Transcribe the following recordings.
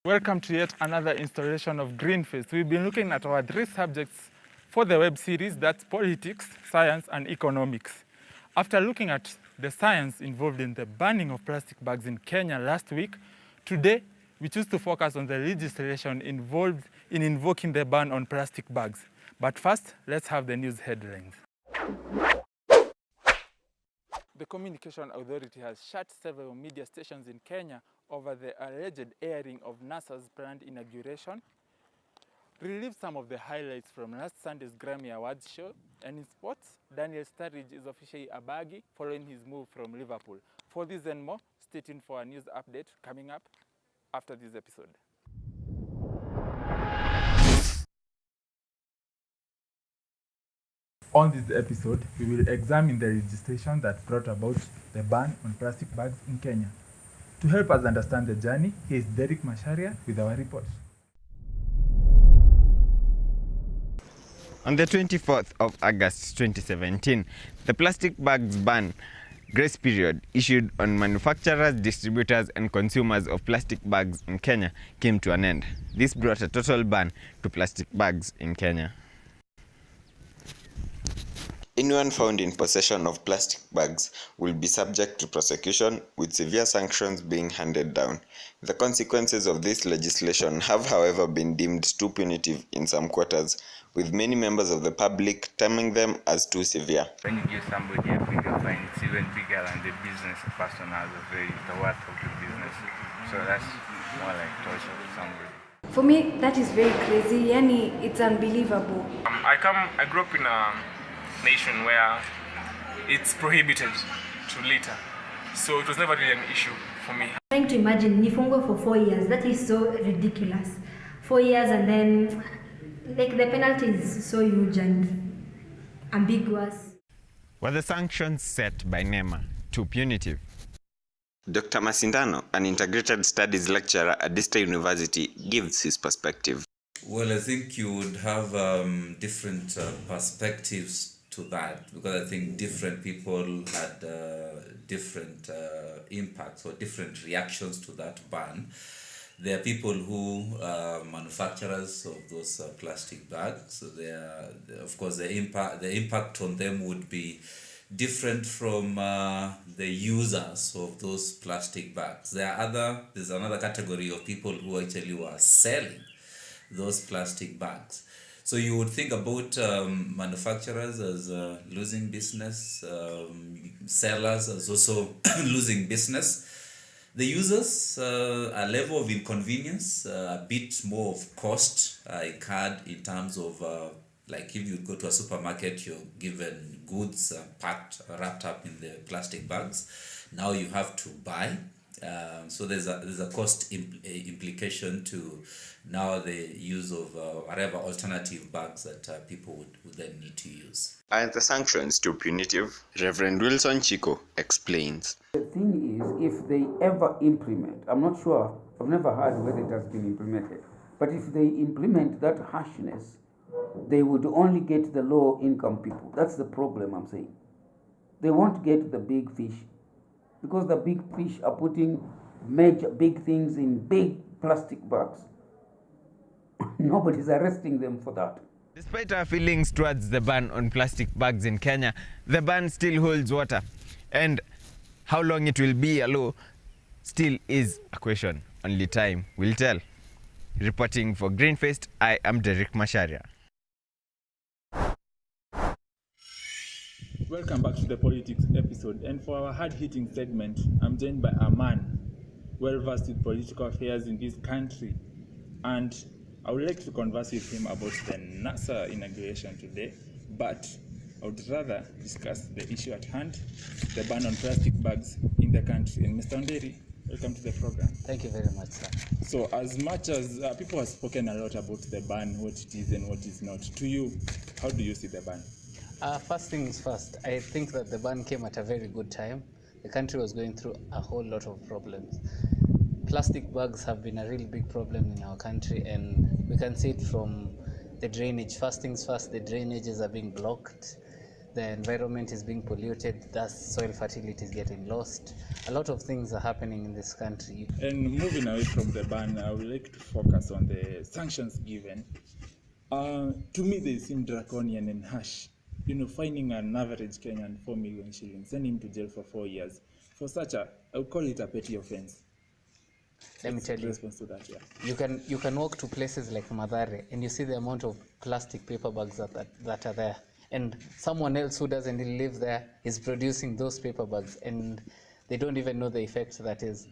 Welcome to yet another installation of Greenfest. We've been looking at our 3 subjects for the web series, that's politics, science, and economics. After looking at the science involved in the banning of plastic bags in Kenya last week, today we choose to focus on the legislation involved in invoking the ban on plastic bags. But first, let's have the news headlines. The Communication Authority has shut several media stations in Kenya over the alleged airing of NASA's planned inauguration, relieved some of the highlights from last Sunday's Grammy Awards show, and in sports, Daniel Sturridge is officially a baggy following his move from Liverpool. For this and more, stay tuned for a news update coming up after this episode. On this episode, we will examine the legislation that brought about the ban on plastic bags in Kenya. To help us understand the journey, here is Derek Masharia with our report. On the 24th of August 2017, the plastic bags ban grace period issued on manufacturers, distributors, and consumers of plastic bags in Kenya came to an end. This brought a total ban to plastic bags in Kenya. Anyone found in possession of plastic bags will be subject to prosecution, with severe sanctions being handed down. The consequences of this legislation have, however, been deemed too punitive in some quarters, with many members of the public terming them as too severe. When you give somebody a bigger fine, it's even bigger than the business person has the worth of the business. So that's more like torture to somebody. For me, that is very crazy. Yani, it's unbelievable. I grew up in a nation where it's prohibited to litter, so it was never really an issue for me. Trying to imagine nifungwe for 4 years, that is so ridiculous. 4 years, and then like the penalty is so huge and ambiguous. Were the sanctions set by NEMA too punitive? Dr. Masindano, an integrated studies lecturer at Dista University, gives his perspective. Well, I think you would have different perspectives to that, because I think different people had different impacts or different reactions to that ban. There are people who are manufacturers of those plastic bags, so of course the impact on them would be different from the users of those plastic bags. There's another category of people who actually were selling those plastic bags. So you would think about manufacturers as losing business, sellers as also losing business. The users, a level of inconvenience, a bit more of cost incurred in terms of like if you go to a supermarket, you're given goods wrapped up in the plastic bags. Now you have to buy. So there's a cost implication to now the use of whatever alternative bags that people would then need to use. Are the sanctions too punitive? Reverend Wilson Chico explains. The thing is, if they ever implement, I'm not sure, I've never heard whether it has been implemented, but if they implement that harshness, they would only get the low income people. That's the problem I'm saying. They won't get the big fish, because the big fish are putting major big things in big plastic bags. Nobody's arresting them for that. Despite our feelings towards the ban on plastic bags in Kenya, the ban still holds water. And how long it will be a law still is a question. Only time will tell. Reporting for Greenfest, I am Derek Masharia. Welcome back to the politics episode, and for our hard-hitting segment, I'm joined by a man well-versed with political affairs in this country, and I would like to converse with him about the NASA inauguration today, but I would rather discuss the issue at hand, the ban on plastic bags in the country. And Mr. Onderi, welcome to the program. Thank you very much, sir. So as much as people have spoken a lot about the ban, what it is and what is not, to you, how do you see the ban? First things first, I think that the ban came at a very good time. The country was going through a whole lot of problems. plastic bags have been a really big problem in our country, and we can see it from the drainage. First things first, the drainages are being blocked, the environment is being polluted, thus soil fertility is getting lost. A lot of things are happening in this country. And moving away from the ban, I would like to focus on the sanctions given. To me, they seem draconian and harsh. You know, fining an average Kenyan 4 million shillings, sending him to jail for 4 years for such a, I would call it a petty offense. Let me tell you, response to that, yeah. you can walk to places like Madare and you see the amount of plastic paper bags that are there. And someone else who doesn't live there is producing those paper bags, and they don't even know the effect that is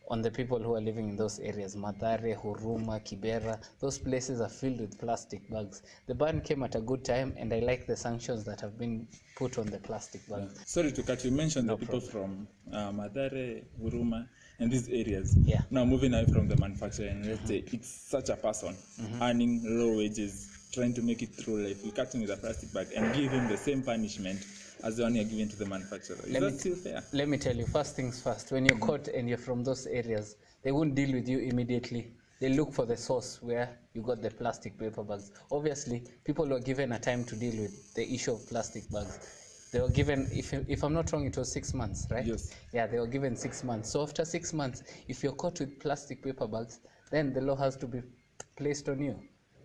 on the people who are living in those areas. Madare, Huruma, Kibera, those places are filled with plastic bags. The ban came at a good time, and I like the sanctions that have been put on the plastic bags. Yeah. Sorry to cut you, mentioned No the people problem. from Madare, Huruma, and these areas. Yeah. Now moving away from the manufacturer, and let's say it's such a person earning low wages, trying to make it through life. You catch him with a plastic bag and give him the same punishment as the one you're giving to the manufacturer. Is that still fair? Let me tell you, first things first, when you're caught and you're from those areas, they won't deal with you immediately. They look for the source where you got the plastic paper bags. Obviously, people were given a time to deal with the issue of plastic bags. They were given, if I'm not wrong, it was 6 months, right? Yes. Yeah, they were given 6 months. So after 6 months, if you're caught with plastic paper bags, then the law has to be placed on you.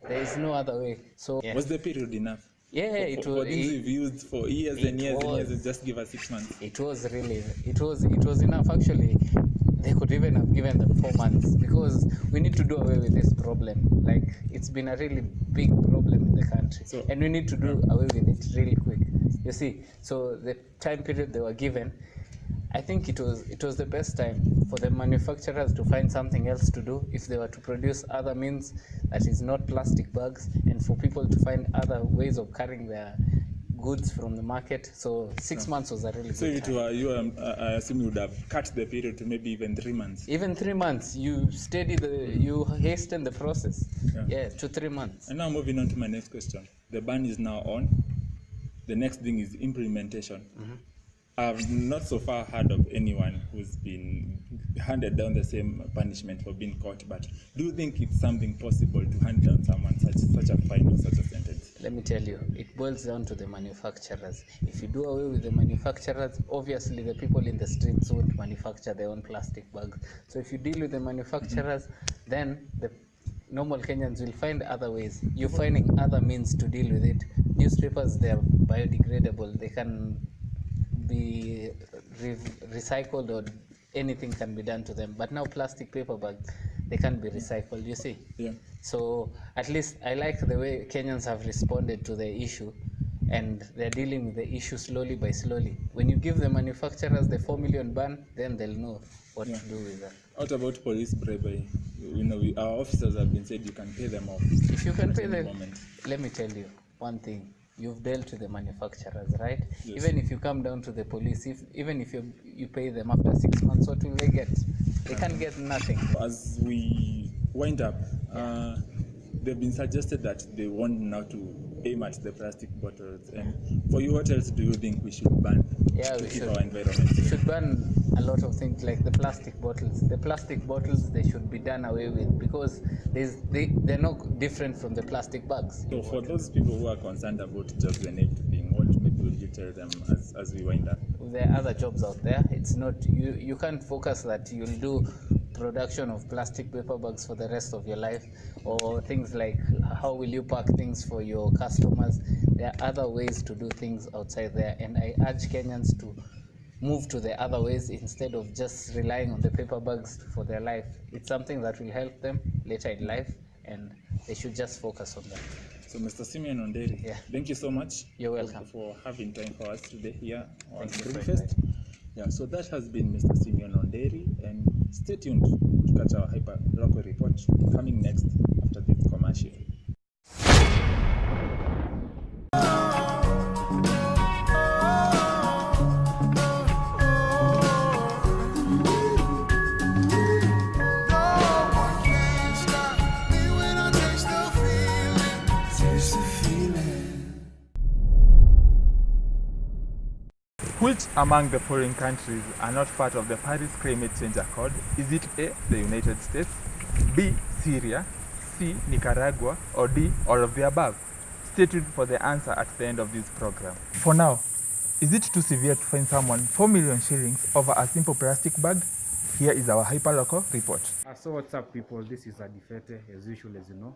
There is no other way. So Was the period enough? Yeah, it for was. things we've used for years and years and years, and just give us 6 months. It was really, it was enough. Actually, they could even have given them 4 months, because we need to do away with this problem. Like, it's been a really big problem in the country, and we need to do away with it really quick. You see, so the time period they were given, I think it was the best time for the manufacturers to find something else to do if they were to produce other means that is not plastic bags, and for people to find other ways of carrying their goods from the market. So 6 months was a really so good time. So I assume you would have cut the period to maybe even 3 months. Even 3 months, you you hasten the process. Yeah, to 3 months. And now moving on to my next question. The ban is now on. The next thing is implementation. I've not so far heard of anyone who's been handed down the same punishment for being caught, but do you think it's something possible to hand down someone such a fine or such a sentence? Let me tell you, it boils down to the manufacturers. If you do away with the manufacturers, obviously the people in the streets won't manufacture their own plastic bags. So if you deal with the manufacturers, then the normal Kenyans will find other ways. You're finding other means to deal with it. Newspapers, they are biodegradable. They can be recycled, or anything can be done to them. But now plastic paper bags, they can't be recycled, you see. Yeah. So at least I like the way Kenyans have responded to the issue, and they're dealing with the issue slowly by slowly. When you give the manufacturers the 4 million ban, then they'll know what to do with that. What about police bribery? You know, our officers have been said you can pay them off. If you can pay them, let me tell you one thing. You've dealt with the manufacturers, right? Yes. Even if you come down to the police, even if you pay them after 6 months, what will they get? They can't get nothing. As we wind up, they've been suggested that they want now to aim at the plastic bottles. And for you, what else do you think we should ban to keep our environment? We should ban a lot of things like the plastic bottles. The plastic bottles, they should be done away with, because they're not different from the plastic bags. So for those people who are concerned about jobs and everything, what maybe will you tell them as we wind up? There are other jobs out there. It's not, you can't focus that you'll do production of plastic paper bags for the rest of your life, or things like how will you pack things for your customers. There are other ways to do things outside there, and I urge Kenyans to move to the other ways instead of just relying on the paper bags for their life. It's something that will help them later in life, and they should just focus on that. So Mr. Simeon Onderi, thank you so much. You're welcome. For having time for us today here on Greenfest. Yeah, so that has been Mr. Simeon Onderi, and stay tuned to catch our hyper local report coming next after this commercial. Which among the following countries are not part of the Paris Climate Change Accord? Is it A, the United States, B, Syria, C, Nicaragua, or D, all of the above? Stay tuned for the answer at the end of this program. For now, is it too severe to fine someone 4 million shillings over a simple plastic bag? Here is our hyperlocal report. So what's up, people? This is Adifete, as usual, as you know.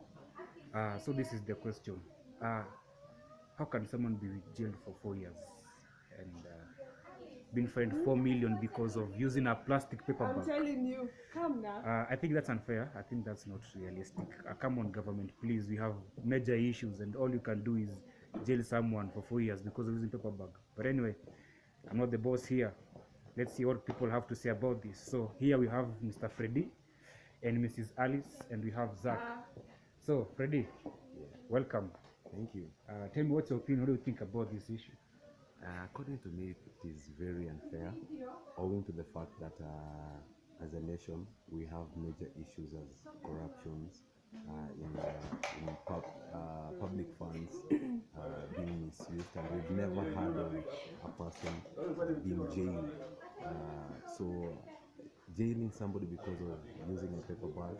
So this is the question. How can someone be jailed for 4 years and been fined 4 million because of using a plastic paper bag? I'm telling you, come now. I think that's unfair. I think that's not realistic. Come on, government, please. We have major issues, and all you can do is jail someone for 4 years because of using paper bag. But anyway, I'm not the boss here. Let's see what people have to say about this. So here we have Mr. Freddy and Mrs. Alice, and we have Zach. So Freddy, welcome. Thank you. Tell me what's your opinion. What do you think about this issue? According to me, it is very unfair, owing to the fact that as a nation we have major issues as corruptions in public funds being misused, and we've never had a person being jailed. So jailing somebody because of using a paper bag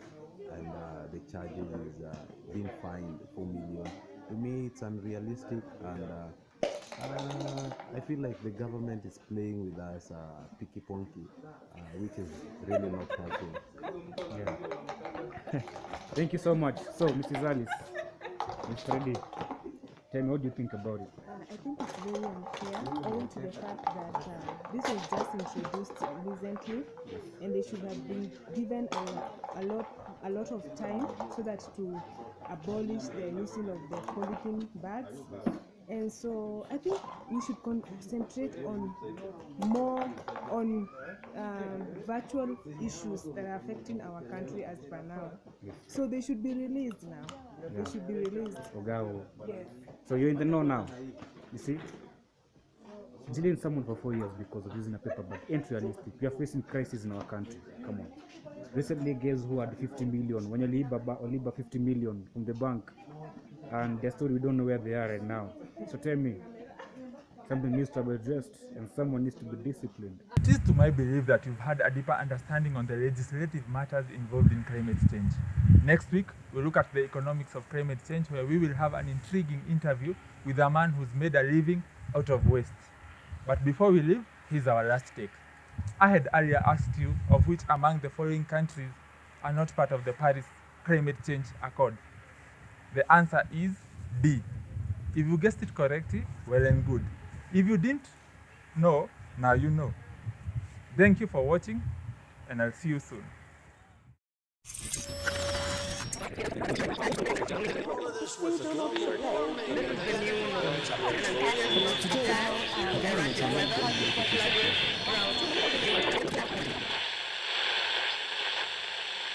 and the charges is being fined 4 million. To me, it's unrealistic, and I feel like the government is playing with us picky ponky, which is really not helping. Yeah. Thank you so much. So, Mrs. Alice, Mr. Freddy, tell me, what do you think about it? I think it's very unfair, owing to the fact that this was just introduced recently, and they should have been given a lot of time so that to abolish the using of the polythene bags. And so I think we should concentrate on more on virtual issues that are affecting our country as per now. Yes. So they should be released now. Yeah. They should be released. Ogawa. Yes. So you're in the know now. You see? Jailing someone for 4 years because of using a paper bag ain't realistic. We are facing crisis in our country. Come on. Recently, guys who had 50 million, when you leave 50 million from the bank, and their story, we don't know where they are right now. So tell me, something needs to be addressed and someone needs to be disciplined. It is to my belief that you've had a deeper understanding on the legislative matters involved in climate change. Next week, we'll look at the economics of climate change, where we will have an intriguing interview with a man who's made a living out of waste. But before we leave, here's our last take. I had earlier asked you of which among the following countries are not part of the Paris Climate Change Accord. The answer is D. If you guessed it correctly, well and good. If you didn't know, now you know. Thank you for watching, and I'll see you soon. The new